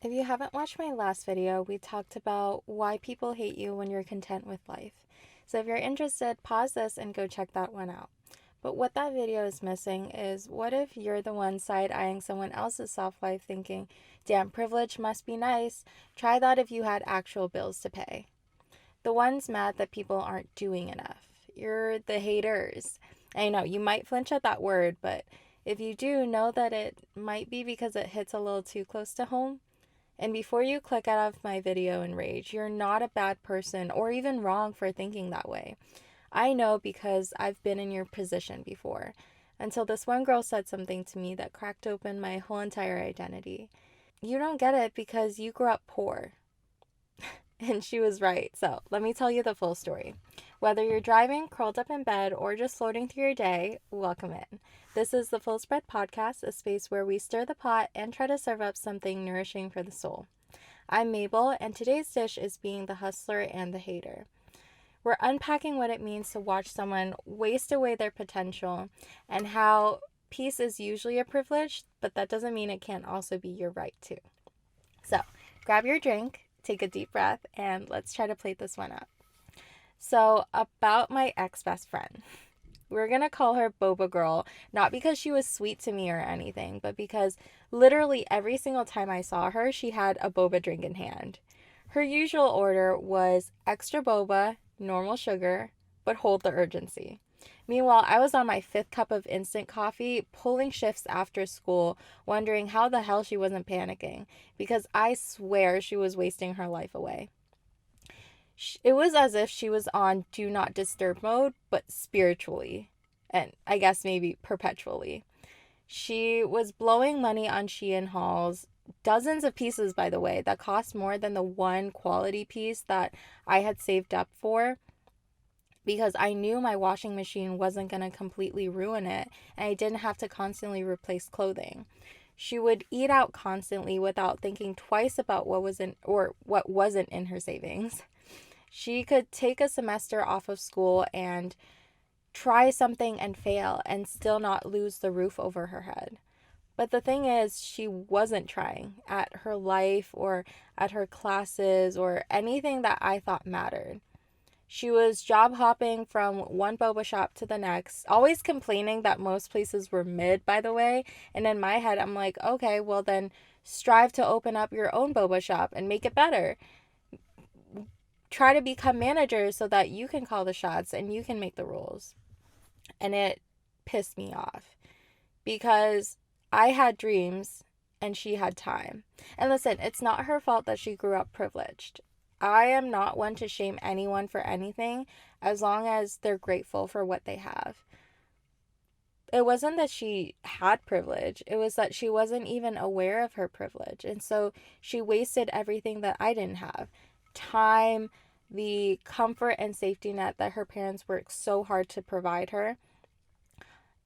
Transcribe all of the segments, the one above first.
If you haven't watched my last video, we talked about why people hate you when you're content with life. So if you're interested, pause this and go check that one out. But what that video is missing is, what if you're the one side-eyeing someone else's soft life thinking, damn, privilege must be nice. Try that if you had actual bills to pay. The ones mad that people aren't doing enough. You're the haters. I know you might flinch at that word, but if you do, know that it might be because it hits a little too close to home. And before you click out of my video in rage, you're not a bad person or even wrong for thinking that way. I know because I've been in your position before. Until this one girl said something to me that cracked open my whole entire identity. You don't get it because you grew up poor. And she was right. So let me tell you the full story. Whether you're driving, curled up in bed, or just floating through your day, welcome in. This is the Full Spread Podcast, a space where we stir the pot and try to serve up something nourishing for the soul. I'm Mabel, and today's dish is being the hustler and the hater. We're unpacking what it means to watch someone waste away their potential and how peace is usually a privilege, but that doesn't mean it can't also be your right too. So grab your drink, take a deep breath, and let's try to plate this one up. So, about my ex-best friend. We're going to call her Boba Girl, not because she was sweet to me or anything, but because literally every single time I saw her, she had a boba drink in hand. Her usual order was extra boba, normal sugar, but hold the urgency. Meanwhile, I was on my fifth cup of instant coffee, pulling shifts after school, wondering how the hell she wasn't panicking, because I swear she was wasting her life away. It was as if she was on do not disturb mode, but spiritually, and I guess maybe perpetually. She was blowing money on Shein hauls, dozens of pieces, by the way, that cost more than the one quality piece that I had saved up for, because I knew my washing machine wasn't going to completely ruin it and I didn't have to constantly replace clothing. She would eat out constantly without thinking twice about what was in or what wasn't in her savings. She could take a semester off of school and try something and fail and still not lose the roof over her head. But the thing is, she wasn't trying at her life or at her classes or anything that I thought mattered. She was job hopping from one boba shop to the next, always complaining that most places were mid, by the way. And in my head, I'm like, okay, well then strive to open up your own boba shop and make it better. Try to become manager so that you can call the shots and you can make the rules. And it pissed me off because I had dreams and she had time. And listen, it's not her fault that she grew up privileged. I am not one to shame anyone for anything as long as they're grateful for what they have. It wasn't that she had privilege, it was that she wasn't even aware of her privilege. And so she wasted everything that I didn't have. Time, the comfort and safety net that her parents worked so hard to provide her.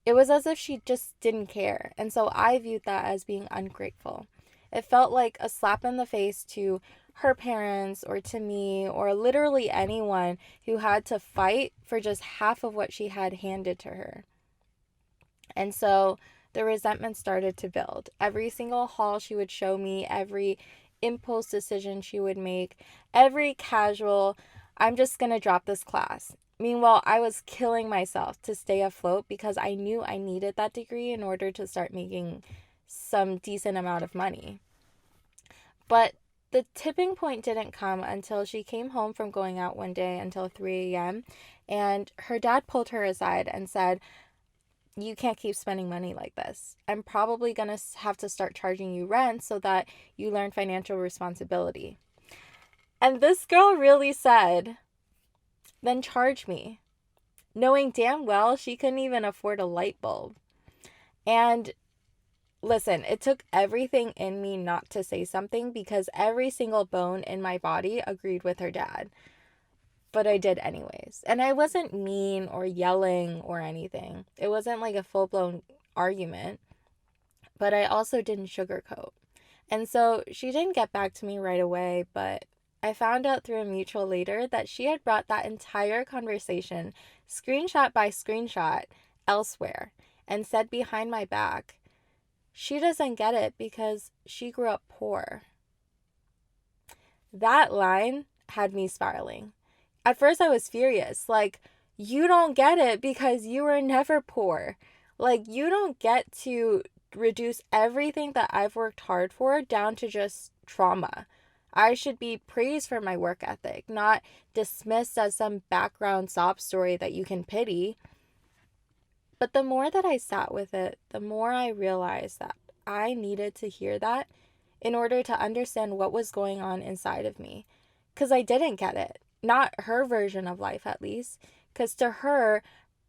It was as if she just didn't care. And so I viewed that as being ungrateful. It felt like a slap in the face to her parents or to me or literally anyone who had to fight for just half of what she had handed to her. And so the resentment started to build. Every single haul she would show me, every impulse decision she would make, every casual, I'm just going to drop this class. Meanwhile, I was killing myself to stay afloat because I knew I needed that degree in order to start making some decent amount of money. But the tipping point didn't come until she came home from going out one day until 3 a.m. and her dad pulled her aside and said, you can't keep spending money like this. I'm probably going to have to start charging you rent so that you learn financial responsibility. And this girl really said, then charge me, knowing damn well she couldn't even afford a light bulb. And listen, it took everything in me not to say something because every single bone in my body agreed with her dad. But I did anyways. And I wasn't mean or yelling or anything. It wasn't like a full-blown argument. But I also didn't sugarcoat. And so she didn't get back to me right away, but I found out through a mutual later that she had brought that entire conversation, screenshot by screenshot, elsewhere, and said behind my back, she doesn't get it because she grew up poor. That line had me spiraling. At first, I was furious. Like, you don't get it because you were never poor. Like, you don't get to reduce everything that I've worked hard for down to just trauma. I should be praised for my work ethic, not dismissed as some background sob story that you can pity. But the more that I sat with it, the more I realized that I needed to hear that in order to understand what was going on inside of me. Because I didn't get it. Not her version of life, at least. Because to her,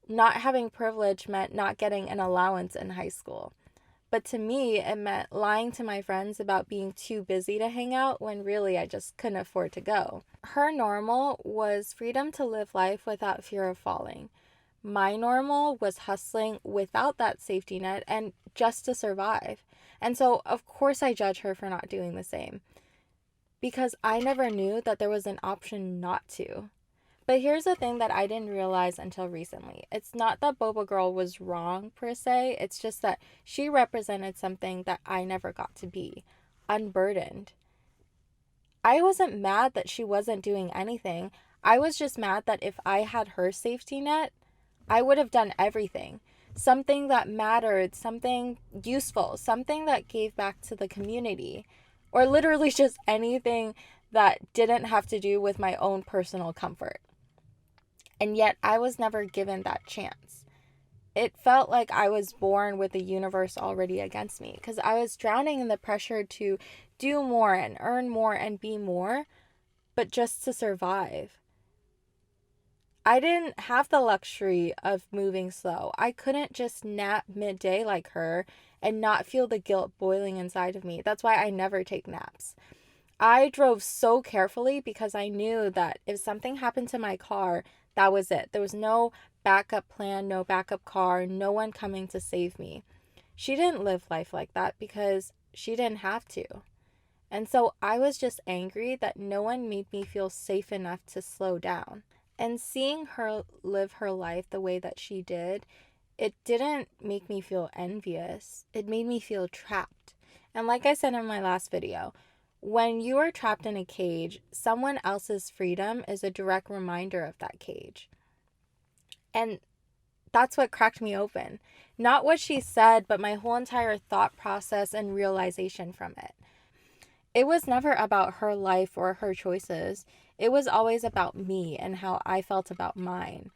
not having privilege meant not getting an allowance in high school. But to me, it meant lying to my friends about being too busy to hang out when really I just couldn't afford to go. Her normal was freedom to live life without fear of falling. My normal was hustling without that safety net and just to survive. And so, of course, I judge her for not doing the same because I never knew that there was an option not to. But here's the thing that I didn't realize until recently. It's not that Boba Girl was wrong per se, it's just that she represented something that I never got to be, unburdened. I wasn't mad that she wasn't doing anything. I was just mad that if I had her safety net, I would have done everything. Something that mattered, something useful, something that gave back to the community, or literally just anything that didn't have to do with my own personal comfort. And yet I was never given that chance. It felt like I was born with the universe already against me because I was drowning in the pressure to do more and earn more and be more, but just to survive. I didn't have the luxury of moving slow. I couldn't just nap midday like her and not feel the guilt boiling inside of me. That's why I never take naps. I drove so carefully because I knew that if something happened to my car, that was it. There was no backup plan, no backup car, no one coming to save me. She didn't live life like that because she didn't have to. And so I was just angry that no one made me feel safe enough to slow down. And seeing her live her life the way that she did, it didn't make me feel envious. It made me feel trapped. And like I said in my last video, when you are trapped in a cage, someone else's freedom is a direct reminder of that cage. And that's what cracked me open. Not what she said, but my whole entire thought process and realization from it. It was never about her life or her choices. It was always about me and how I felt about mine.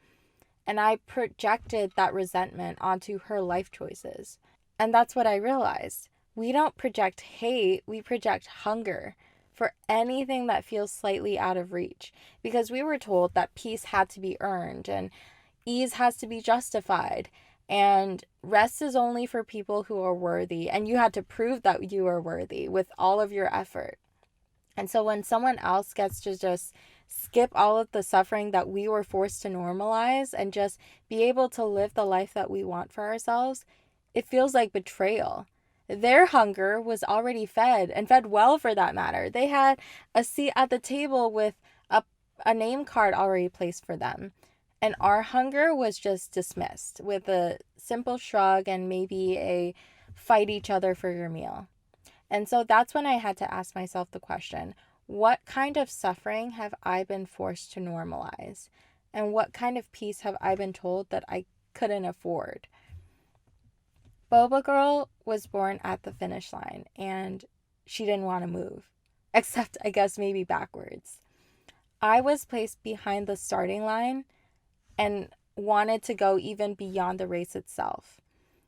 And I projected that resentment onto her life choices. And that's what I realized. We don't project hate, we project hunger for anything that feels slightly out of reach. Because we were told that peace had to be earned and ease has to be justified. And rest is only for people who are worthy. And you had to prove that you are worthy with all of your effort. And so when someone else gets to just skip all of the suffering that we were forced to normalize and just be able to live the life that we want for ourselves, it feels like betrayal. Their hunger was already fed, and fed well for that matter. They had a seat at the table with a name card already placed for them. And our hunger was just dismissed with a simple shrug and maybe a fight each other for your meal. And so that's when I had to ask myself the question, what kind of suffering have I been forced to normalize? And what kind of peace have I been told that I couldn't afford? Boba Girl was born at the finish line and she didn't want to move, except I guess maybe backwards. I was placed behind the starting line and wanted to go even beyond the race itself.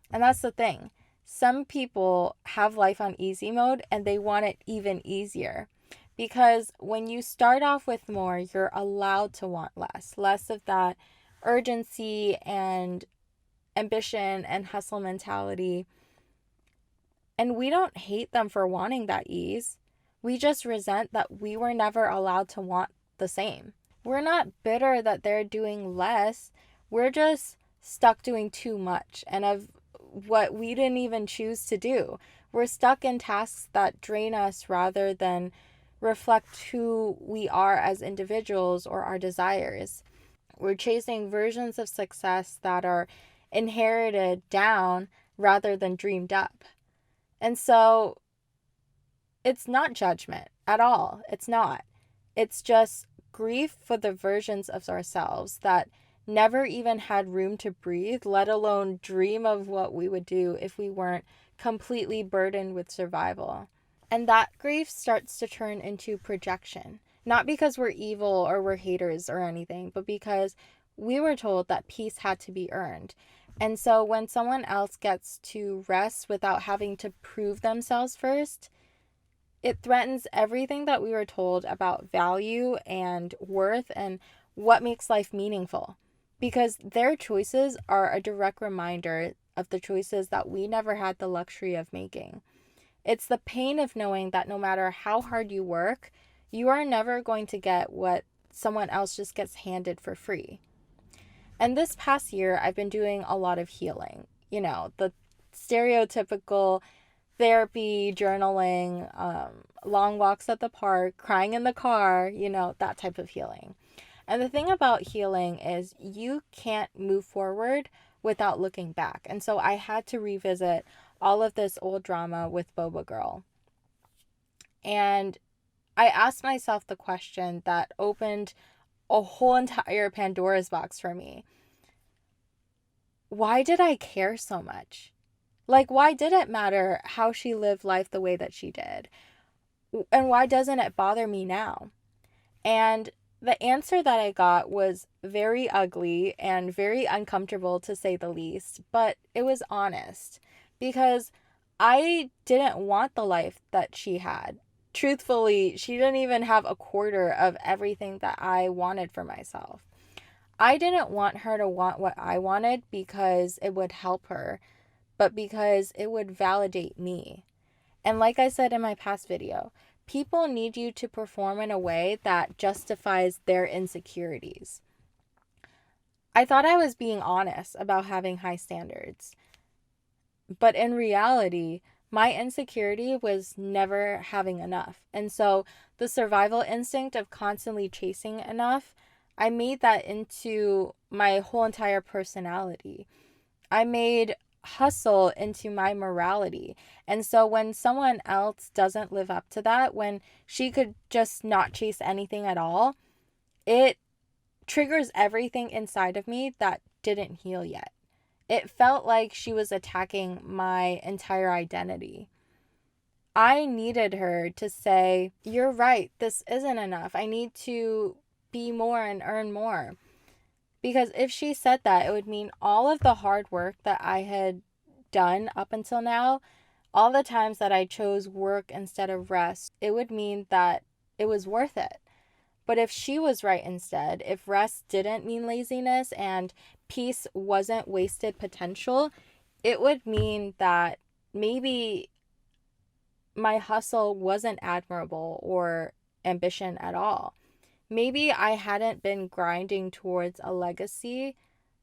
And that's the thing. Some people have life on easy mode and they want it even easier. Because when you start off with more, you're allowed to want less of that urgency and ambition and hustle mentality. And we don't hate them for wanting that ease. We just resent that we were never allowed to want the same. We're not bitter that they're doing less. We're just stuck doing too much and of what we didn't even choose to do. We're stuck in tasks that drain us rather than reflect who we are as individuals or our desires. We're chasing versions of success that are inherited down rather than dreamed up. And so it's not judgment at all. It's not. It's just grief for the versions of ourselves that never even had room to breathe, let alone dream of what we would do if we weren't completely burdened with survival. And that grief starts to turn into projection. Not because we're evil or we're haters or anything, but because we were told that peace had to be earned. And so when someone else gets to rest without having to prove themselves first, it threatens everything that we were told about value and worth and what makes life meaningful. Because their choices are a direct reminder of the choices that we never had the luxury of making. It's the pain of knowing that no matter how hard you work, you are never going to get what someone else just gets handed for free. And this past year, I've been doing a lot of healing. The stereotypical therapy, journaling, long walks at the park, crying in the car, that type of healing. And the thing about healing is you can't move forward without looking back. And so I had to revisit all of this old drama with Boba Girl. And I asked myself the question that opened a whole entire Pandora's box for me. Why did I care so much? Why did it matter how she lived life the way that she did? And why doesn't it bother me now? And the answer that I got was very ugly and very uncomfortable, to say the least, but it was honest because I didn't want the life that she had. Truthfully, she didn't even have a quarter of everything that I wanted for myself. I didn't want her to want what I wanted because it would help her, but because it would validate me. And like I said in my past video, people need you to perform in a way that justifies their insecurities. I thought I was being honest about having high standards, but in reality, my insecurity was never having enough. And so the survival instinct of constantly chasing enough, I made that into my whole entire personality. I made hustle into my morality. And so when someone else doesn't live up to that, when she could just not chase anything at all, it triggers everything inside of me that didn't heal yet. It felt like she was attacking my entire identity. I needed her to say, "You're right, this isn't enough. I need to be more and earn more." Because if she said that, it would mean all of the hard work that I had done up until now, all the times that I chose work instead of rest, it would mean that it was worth it. But if she was right instead, if rest didn't mean laziness and peace wasn't wasted potential, it would mean that maybe my hustle wasn't admirable or ambition at all. Maybe I hadn't been grinding towards a legacy,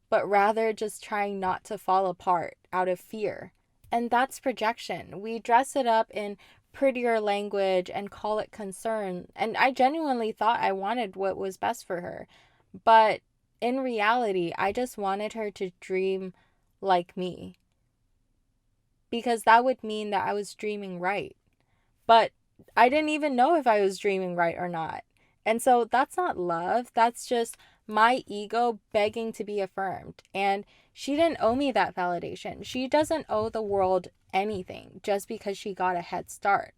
but rather just trying not to fall apart out of fear. And that's projection. We dress it up in prettier language and call it concern. And I genuinely thought I wanted what was best for her. But in reality, I just wanted her to dream like me. Because that would mean that I was dreaming right. But I didn't even know if I was dreaming right or not. And so that's not love. That's just my ego begging to be affirmed. And she didn't owe me that validation. She doesn't owe the world anything just because she got a head start.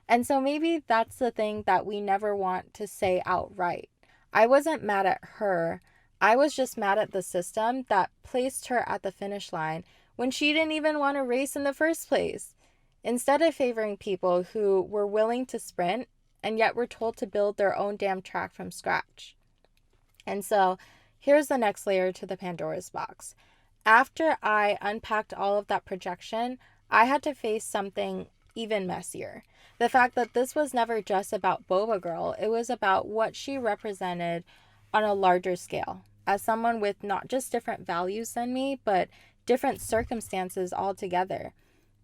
And so maybe that's the thing that we never want to say outright. I wasn't mad at her. I was just mad at the system that placed her at the finish line when she didn't even want to race in the first place. Instead of favoring people who were willing to sprint and yet were told to build their own damn track from scratch. And so here's the next layer to the Pandora's box. After I unpacked all of that projection, I had to face something even messier. The fact that this was never just about Boba Girl, it was about what she represented on a larger scale. As someone with not just different values than me, but different circumstances altogether.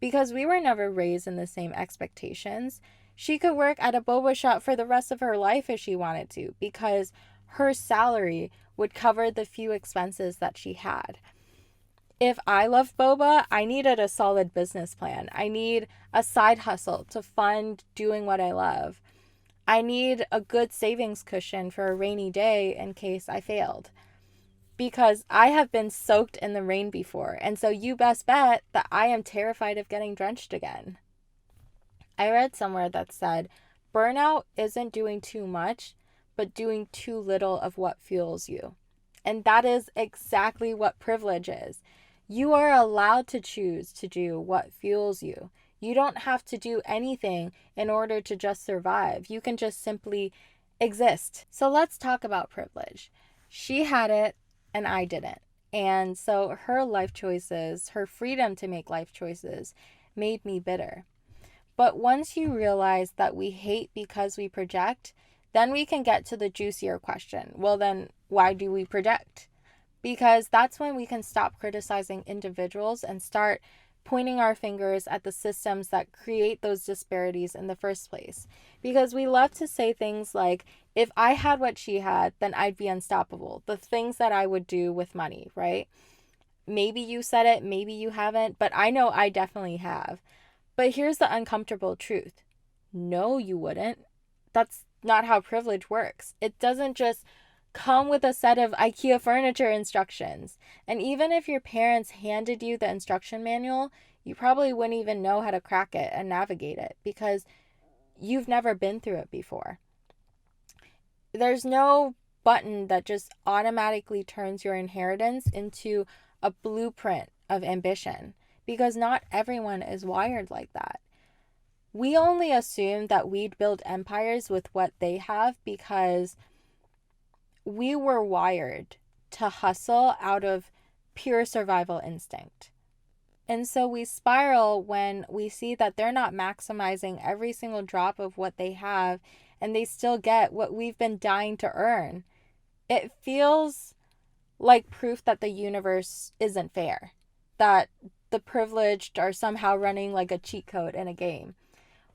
Because we were never raised in the same expectations. She could work at a boba shop for the rest of her life if she wanted to, because her salary would cover the few expenses that she had. If I loved boba, I needed a solid business plan. I need a side hustle to fund doing what I love. I need a good savings cushion for a rainy day in case I failed. Because I have been soaked in the rain before, and so you best bet that I am terrified of getting drenched again. I read somewhere that said, burnout isn't doing too much, but doing too little of what fuels you. And that is exactly what privilege is. You are allowed to choose to do what fuels you. You don't have to do anything in order to just survive. You can just simply exist. So let's talk about privilege. She had it and I didn't. And so her life choices, her freedom to make life choices, made me bitter. But once you realize that we hate because we project, then we can get to the juicier question. Well, then why do we project? Because that's when we can stop criticizing individuals and start pointing our fingers at the systems that create those disparities in the first place. Because we love to say things like, if I had what she had, then I'd be unstoppable. The things that I would do with money, right? Maybe you said it, maybe you haven't, but I know I definitely have. But here's the uncomfortable truth. No, you wouldn't. That's not how privilege works. It doesn't just come with a set of IKEA furniture instructions. And even if your parents handed you the instruction manual, you probably wouldn't even know how to crack it and navigate it because you've never been through it before. There's no button that just automatically turns your inheritance into a blueprint of ambition, because not everyone is wired like that. We only assume that we'd build empires with what they have because we were wired to hustle out of pure survival instinct. And so we spiral when we see that they're not maximizing every single drop of what they have and they still get what we've been dying to earn. It feels like proof that the universe isn't fair, that the privileged are somehow running like a cheat code in a game.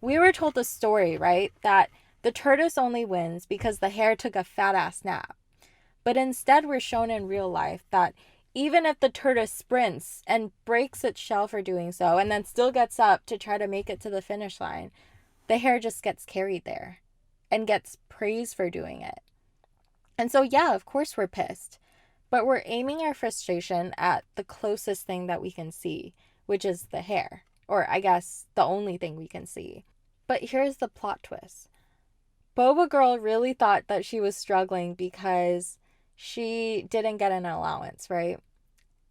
We were told the story, right? That the tortoise only wins because the hare took a fat ass nap. But instead, we're shown in real life that even if the tortoise sprints and breaks its shell for doing so and then still gets up to try to make it to the finish line, the hare just gets carried there and gets praised for doing it. And so, yeah, of course we're pissed. But we're aiming our frustration at the closest thing that we can see, which is the hare. Or I guess the only thing we can see. But here's the plot twist. Boba Girl really thought that she was struggling because she didn't get an allowance, right?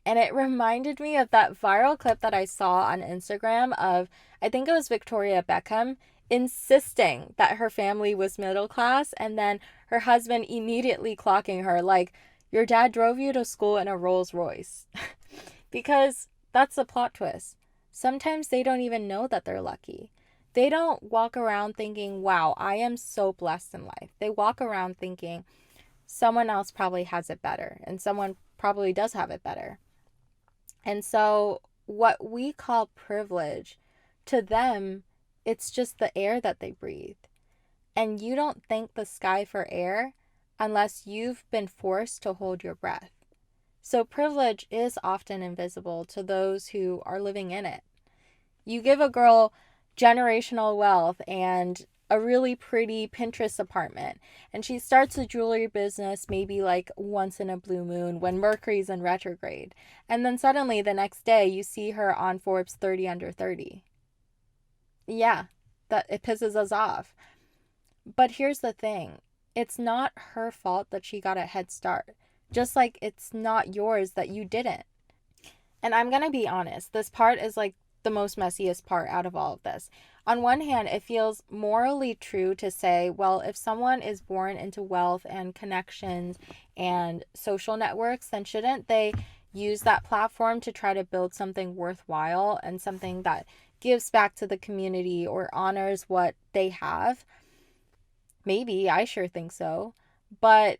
And it reminded me of that viral clip that I saw on Instagram of, I think it was Victoria Beckham, insisting that her family was middle class and then her husband immediately clocking her like, your dad drove you to school in a Rolls Royce. Because that's the plot twist. Sometimes they don't even know that they're lucky. They don't walk around thinking, wow, I am so blessed in life. They walk around thinking someone else probably has it better and someone probably does have it better. And so what we call privilege, to them, it's just the air that they breathe. And you don't thank the sky for air unless you've been forced to hold your breath. So privilege is often invisible to those who are living in it. You give a girl generational wealth and a really pretty Pinterest apartment, and she starts a jewelry business maybe like once in a blue moon when Mercury's in retrograde. And then suddenly the next day you see her on Forbes 30 under 30. Yeah, that it pisses us off. But here's the thing. It's not her fault that she got a head start. Just like it's not yours that you didn't. And I'm going to be honest, this part is like the most messiest part out of all of this. On one hand, it feels morally true to say, well, if someone is born into wealth and connections and social networks, then shouldn't they use that platform to try to build something worthwhile and something that gives back to the community or honors what they have? Maybe, I sure think so. But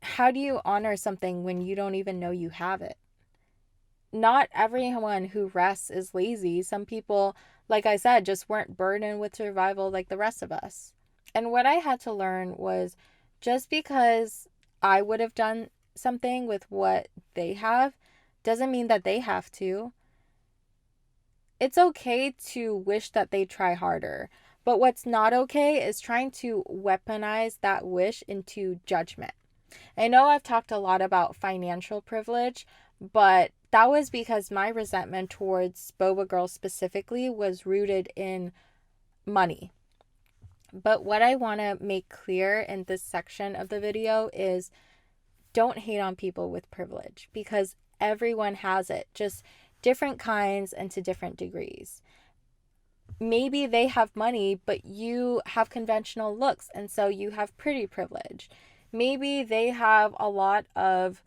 how do you honor something when you don't even know you have it? Not everyone who rests is lazy. Some people, like I said, just weren't burdened with survival like the rest of us. And what I had to learn was just because I would have done something with what they have doesn't mean that they have to. It's okay to wish that they try harder, But what's not okay is trying to weaponize that wish into judgment. I know I've talked a lot about financial privilege, but that was because my resentment towards Boba Girl specifically was rooted in money. But what I want to make clear in this section of the video is don't hate on people with privilege, because everyone has it, just different kinds and to different degrees. Maybe they have money, but you have conventional looks, and so you have pretty privilege. Maybe they have a lot of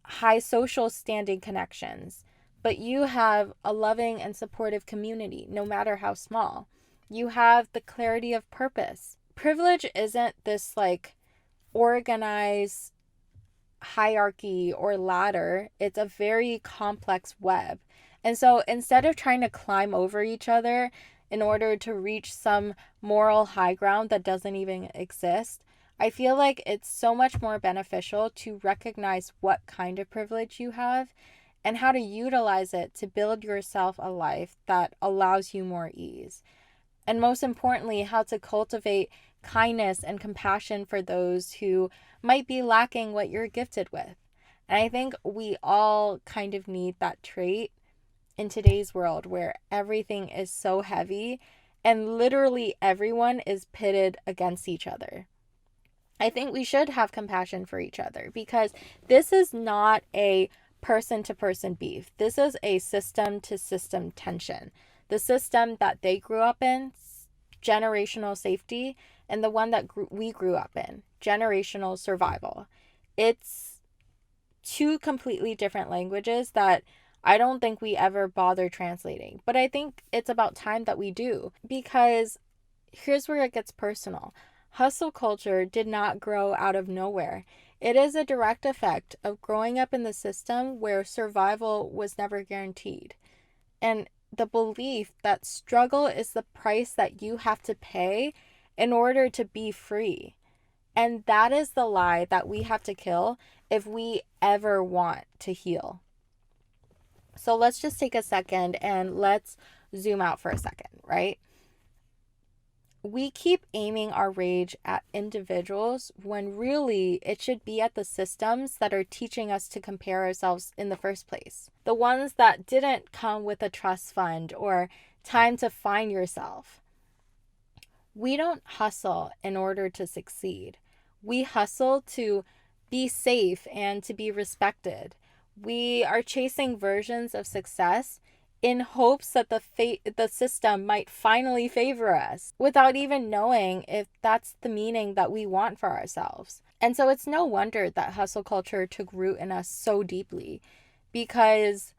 high social standing connections, but you have a loving and supportive community, no matter how small. You have the clarity of purpose. Privilege isn't this like organized hierarchy or ladder. It's a very complex web. And so instead of trying to climb over each other in order to reach some moral high ground that doesn't even exist, I feel like it's so much more beneficial to recognize what kind of privilege you have and how to utilize it to build yourself a life that allows you more ease. And most importantly, how to cultivate kindness and compassion for those who might be lacking what you're gifted with. And I think we all kind of need that trait in today's world where everything is so heavy and literally everyone is pitted against each other. I think we should have compassion for each other, because this is not a person-to-person beef. This is a system-to-system tension. The system that they grew up in, generational safety, and the one that we grew up in, generational survival. It's two completely different languages that I don't think we ever bother translating. But I think it's about time that we do, because here's where it gets personal. Hustle culture did not grow out of nowhere. It is a direct effect of growing up in the system where survival was never guaranteed. And the belief that struggle is the price that you have to pay in order to be free. And that is the lie that we have to kill if we ever want to heal. So let's just take a second and let's zoom out for a second, right? We keep aiming our rage at individuals when really it should be at the systems that are teaching us to compare ourselves in the first place. The ones that didn't come with a trust fund or time to find yourself. We don't hustle in order to succeed. We hustle to be safe and to be respected. We are chasing versions of success in hopes that the system might finally favor us, without even knowing if that's the meaning that we want for ourselves. And so it's no wonder that hustle culture took root in us so deeply, because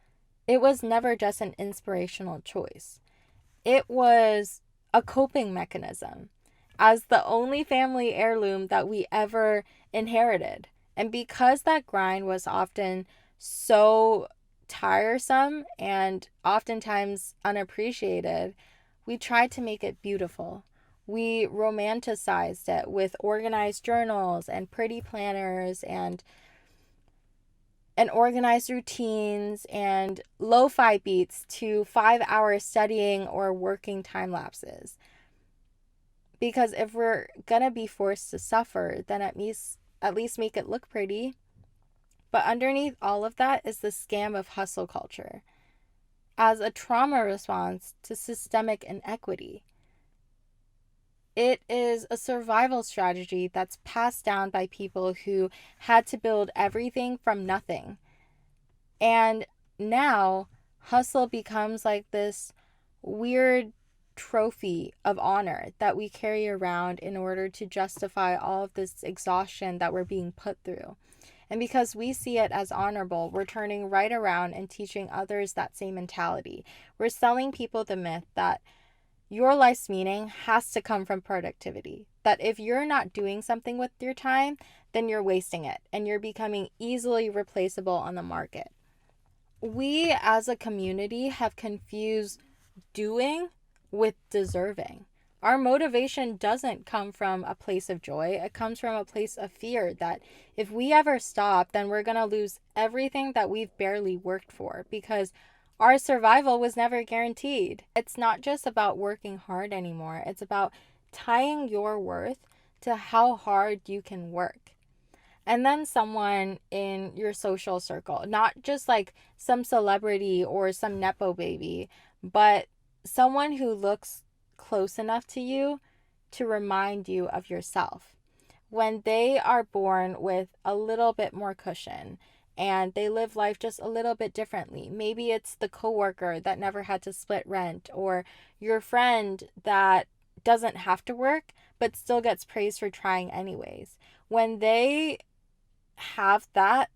it was never just an inspirational choice. It was a coping mechanism as the only family heirloom that we ever inherited. And because that grind was often so tiresome and oftentimes unappreciated, we tried to make it beautiful. We romanticized it with organized journals and pretty planners and organized routines and lo-fi beats to 5-hour studying or working time lapses. Because if we're gonna be forced to suffer, then at least make it look pretty. But underneath all of that is the scam of hustle culture as a trauma response to systemic inequity. It is a survival strategy that's passed down by people who had to build everything from nothing. And now hustle becomes like this weird trophy of honor that we carry around in order to justify all of this exhaustion that we're being put through. And because we see it as honorable, we're turning right around and teaching others that same mentality. We're selling people the myth that your life's meaning has to come from productivity. That if you're not doing something with your time, then you're wasting it and you're becoming easily replaceable on the market. We as a community have confused doing with deserving. Our motivation doesn't come from a place of joy. It comes from a place of fear that if we ever stop, then we're going to lose everything that we've barely worked for, because our survival was never guaranteed. It's not just about working hard anymore. It's about tying your worth to how hard you can work. And then someone in your social circle, not just like some celebrity or some Nepo baby, but someone who looks close enough to you to remind you of yourself. When they are born with a little bit more cushion and they live life just a little bit differently. Maybe it's the coworker that never had to split rent, or your friend that doesn't have to work but still gets praised for trying anyways. When they have that,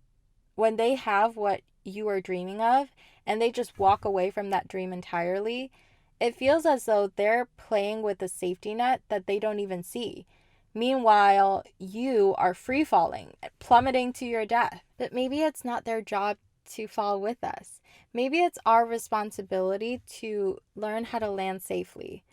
when they have what you are dreaming of and they just walk away from that dream entirely, it feels as though they're playing with a safety net that they don't even see. Meanwhile, you are free falling, plummeting to your death. But maybe it's not their job to fall with us. Maybe it's our responsibility to learn how to land safely,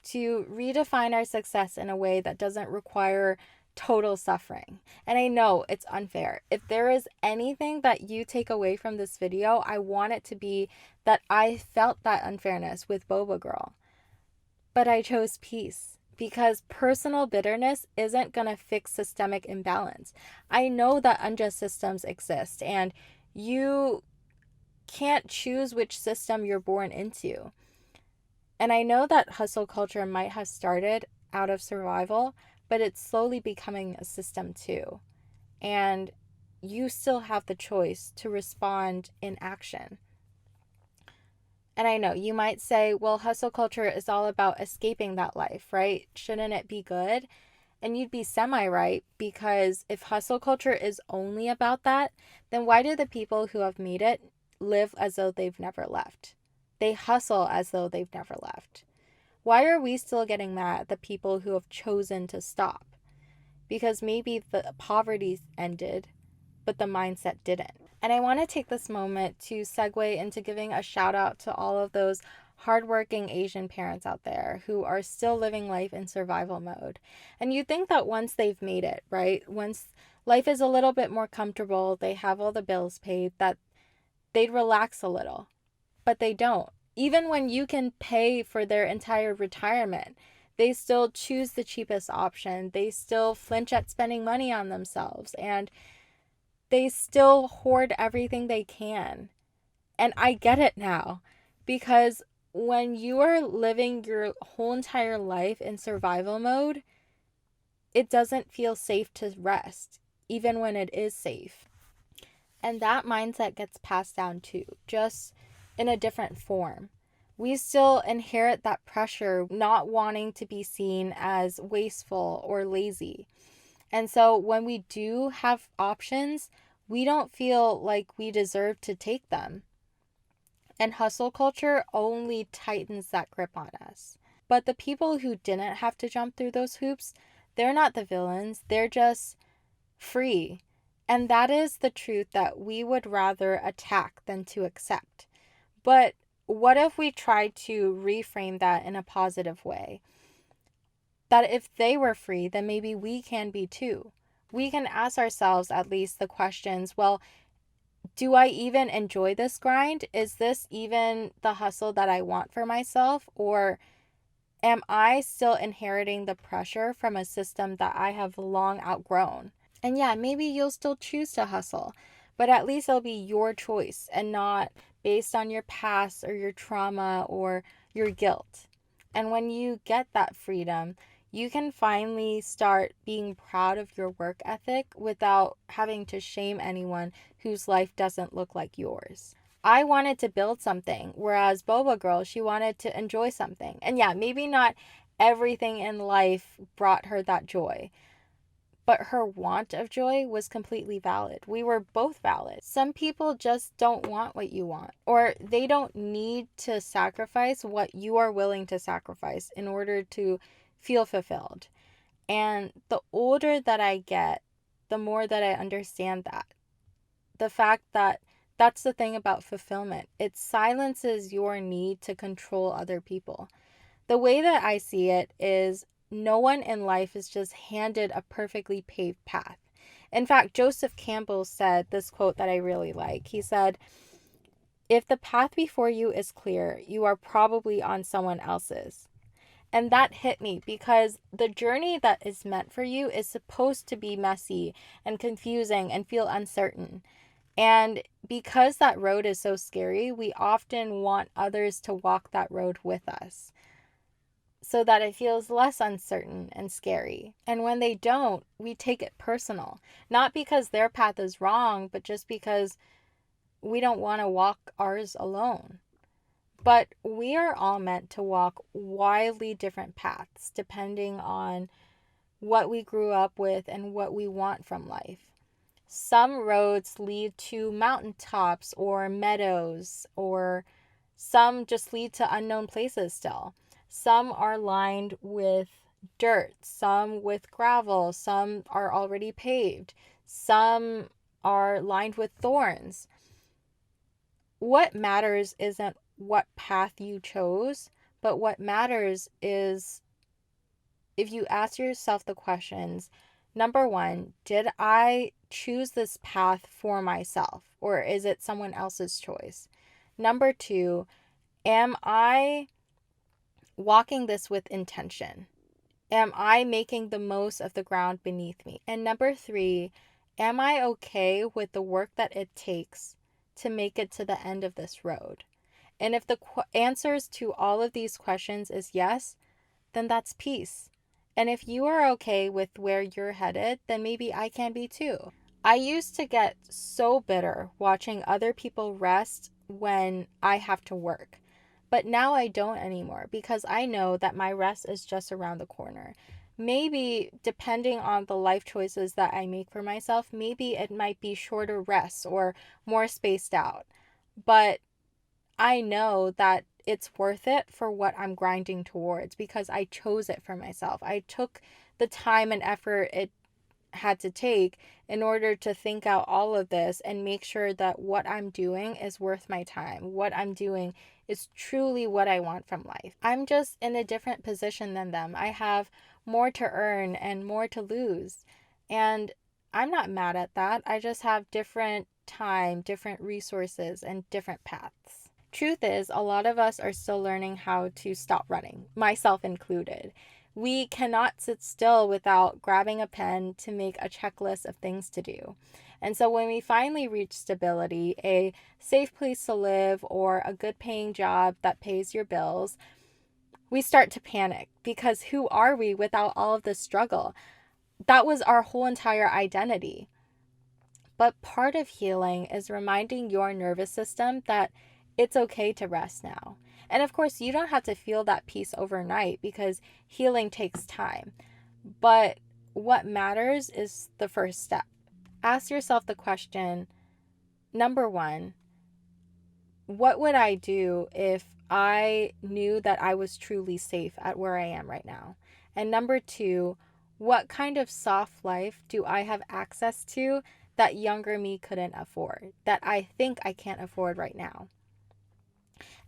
to redefine our success in a way that doesn't require total suffering. And I know it's unfair. If there is anything that you take away from this video, I want it to be that I felt that unfairness with Boba Girl. But I chose peace because personal bitterness isn't going to fix systemic imbalance. I know that unjust systems exist and you can't choose which system you're born into. And I know that hustle culture might have started out of survival, but it's slowly becoming a system too. And you still have the choice to respond in action. And I know you might say, well, hustle culture is all about escaping that life, right? Shouldn't it be good? And you'd be semi-right, because if hustle culture is only about that, then why do the people who have made it live as though they've never left? They hustle as though they've never left. Why are we still getting mad at the people who have chosen to stop? Because maybe the poverty ended, but the mindset didn't. And I want to take this moment to segue into giving a shout out to all of those hardworking Asian parents out there who are still living life in survival mode. And you think that once they've made it, right? Once life is a little bit more comfortable, they have all the bills paid, that they'd relax a little. But they don't. Even when you can pay for their entire retirement, they still choose the cheapest option. They still flinch at spending money on themselves, and they still hoard everything they can. And I get it now, because when you are living your whole entire life in survival mode, it doesn't feel safe to rest, even when it is safe. And that mindset gets passed down too, just in a different form. We still inherit that pressure, not wanting to be seen as wasteful or lazy. And so when we do have options, we don't feel like we deserve to take them. And hustle culture only tightens that grip on us. But the people who didn't have to jump through those hoops, they're not the villains. They're just free. And that is the truth that we would rather attack than to accept. But what if we tried to reframe that in a positive way? That if they were free, then maybe we can be too. We can ask ourselves at least the questions, well, do I even enjoy this grind? Is this even the hustle that I want for myself? Or am I still inheriting the pressure from a system that I have long outgrown? And yeah, maybe you'll still choose to hustle, but at least it'll be your choice and not based on your past or your trauma or your guilt. And when you get that freedom, you can finally start being proud of your work ethic without having to shame anyone whose life doesn't look like yours. I wanted to build something, whereas Boba Girl, she wanted to enjoy something. And yeah, maybe not everything in life brought her that joy, but her want of joy was completely valid. We were both valid. Some people just don't want what you want, or they don't need to sacrifice what you are willing to sacrifice in order to feel fulfilled. And the older that I get, the more that I understand that. The fact that that's the thing about fulfillment. It silences your need to control other people. The way that I see it is no one in life is just handed a perfectly paved path. In fact, Joseph Campbell said this quote that I really like. He said, If the path before you is clear, you are probably on someone else's. And that hit me because the journey that is meant for you is supposed to be messy and confusing and feel uncertain. And because that road is so scary, we often want others to walk that road with us so that it feels less uncertain and scary. And when they don't, we take it personal. Not because their path is wrong, but just because we don't want to walk ours alone. But we are all meant to walk wildly different paths depending on what we grew up with and what we want from life. Some roads lead to mountaintops or meadows, or some just lead to unknown places still. Some are lined with dirt, some with gravel, some are already paved, some are lined with thorns. What matters isn't what path you chose, but what matters is if you ask yourself the questions, number one, did I choose this path for myself or is it someone else's choice? Number two, am I walking this with intention? Am I making the most of the ground beneath me? And number three, am I okay with the work that it takes to make it to the end of this road? And if the answers to all of these questions is yes, then that's peace. And if you are okay with where you're headed, then maybe I can be too. I used to get so bitter watching other people rest when I have to work. But now I don't anymore because I know that my rest is just around the corner. Maybe depending on the life choices that I make for myself, maybe it might be shorter rests or more spaced out. But I know that it's worth it for what I'm grinding towards because I chose it for myself. I took the time and effort it had to take in order to think out all of this and make sure that what I'm doing is worth my time. What I'm doing is truly what I want from life. I'm just in a different position than them. I have more to earn and more to lose. And I'm not mad at that. I just have different time, different resources, and different paths. Truth is, a lot of us are still learning how to stop running, myself included. We cannot sit still without grabbing a pen to make a checklist of things to do. And so when we finally reach stability, a safe place to live, or a good paying job that pays your bills, we start to panic because who are we without all of this struggle? That was our whole entire identity. But part of healing is reminding your nervous system that it's okay to rest now. And of course, you don't have to feel that peace overnight because healing takes time. But what matters is the first step. Ask yourself the question, number one, what would I do if I knew that I was truly safe at where I am right now? And number two, what kind of soft life do I have access to that younger me couldn't afford, that I think I can't afford right now?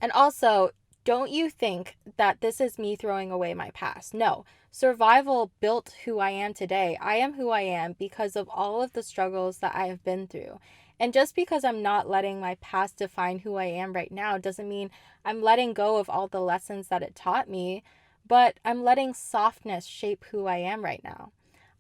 And also, don't you think that this is me throwing away my past? No. Survival built who I am today. I am who I am because of all of the struggles that I have been through. And just because I'm not letting my past define who I am right now doesn't mean I'm letting go of all the lessons that it taught me, but I'm letting softness shape who I am right now.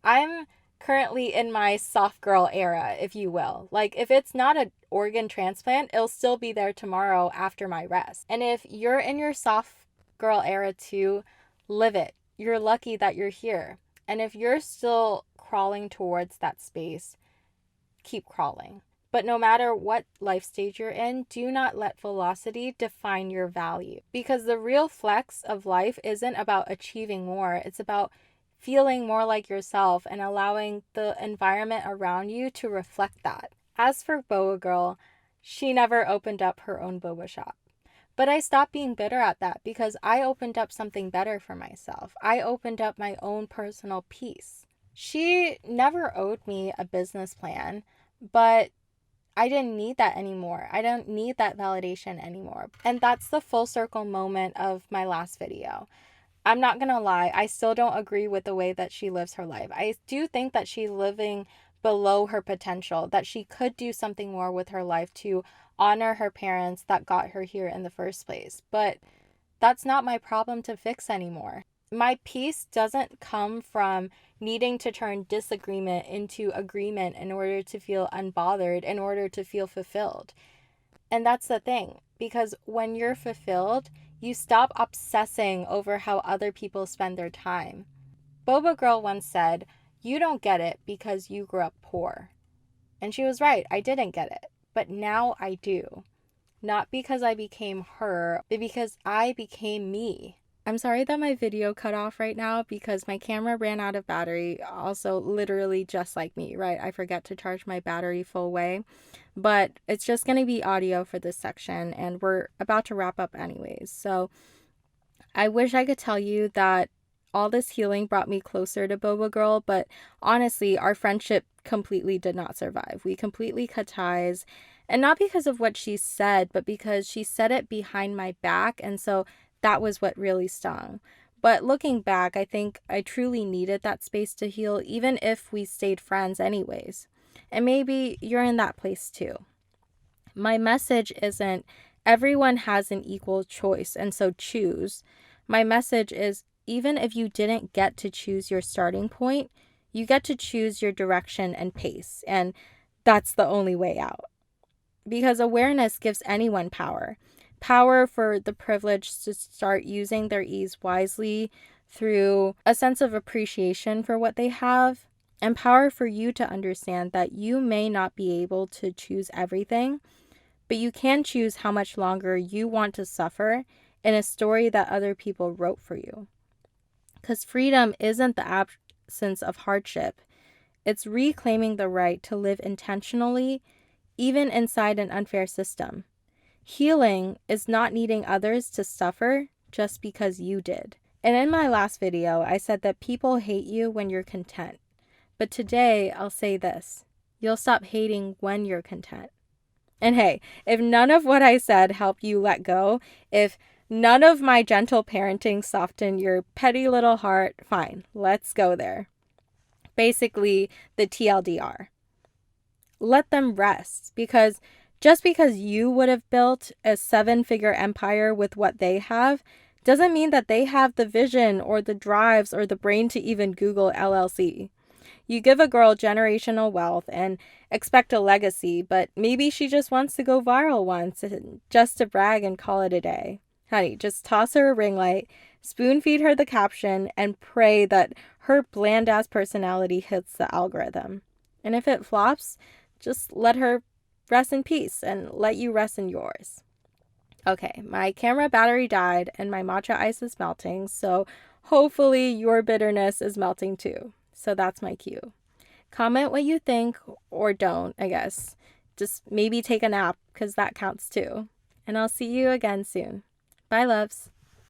I'm currently in my soft girl era, if you will. Like, if it's not an organ transplant, it'll still be there tomorrow after my rest. And if you're in your soft girl era too, live it. You're lucky that you're here. And if you're still crawling towards that space, keep crawling. But no matter what life stage you're in, do not let velocity define your value. Because the real flex of life isn't about achieving more, it's about feeling more like yourself and allowing the environment around you to reflect that. As for Boba Girl, she never opened up her own boba shop. But I stopped being bitter at that because I opened up something better for myself. I opened up my own personal peace. She never owed me a business plan, but I didn't need that anymore. I don't need that validation anymore. And that's the full circle moment of my last video. I'm not going to lie, I still don't agree with the way that she lives her life. I do think that she's living below her potential, that she could do something more with her life to honor her parents that got her here in the first place. But that's not my problem to fix anymore. My peace doesn't come from needing to turn disagreement into agreement in order to feel unbothered, in order to feel fulfilled. And that's the thing, because when you're fulfilled, you stop obsessing over how other people spend their time. Boba Girl once said, "You don't get it because you grew up poor." And she was right, I didn't get it. But now I do. Not because I became her, but because I became me. I'm sorry that my video cut off right now because my camera ran out of battery. Also, literally just like me, right? I forget to charge my battery full way. But it's just going to be audio for this section, and we're about to wrap up anyways. So I wish I could tell you that all this healing brought me closer to Boba Girl, but honestly, our friendship completely did not survive. We completely cut ties, and not because of what she said, but because she said it behind my back, and so that was what really stung. But looking back, I think I truly needed that space to heal, even if we stayed friends anyways. And maybe you're in that place too. My message isn't everyone has an equal choice, and so choose. My message is even if you didn't get to choose your starting point, you get to choose your direction and pace, and that's the only way out. Because awareness gives anyone power. Power for the privileged to start using their ease wisely through a sense of appreciation for what they have, and power for you to understand that you may not be able to choose everything, but you can choose how much longer you want to suffer in a story that other people wrote for you. Because freedom isn't the absence of hardship. It's reclaiming the right to live intentionally, even inside an unfair system. Healing is not needing others to suffer just because you did. And in my last video, I said that people hate you when you're content. But today, I'll say this. You'll stop hating when you're content. And hey, if none of what I said helped you let go, if none of my gentle parenting softened your petty little heart, fine, let's go there. Basically, the TLDR. Let them rest, because just because you would have built a 7-figure empire with what they have doesn't mean that they have the vision or the drives or the brain to even Google LLC. You give a girl generational wealth and expect a legacy, but maybe she just wants to go viral once just to brag and call it a day. Honey, just toss her a ring light, spoon feed her the caption, and pray that her bland-ass personality hits the algorithm. And if it flops, just let her rest in peace and let you rest in yours. Okay, my camera battery died and my matcha ice is melting, so hopefully your bitterness is melting too. So that's my cue. Comment what you think, or don't, I guess. Just maybe take a nap, because that counts too. And I'll see you again soon. Bye, loves.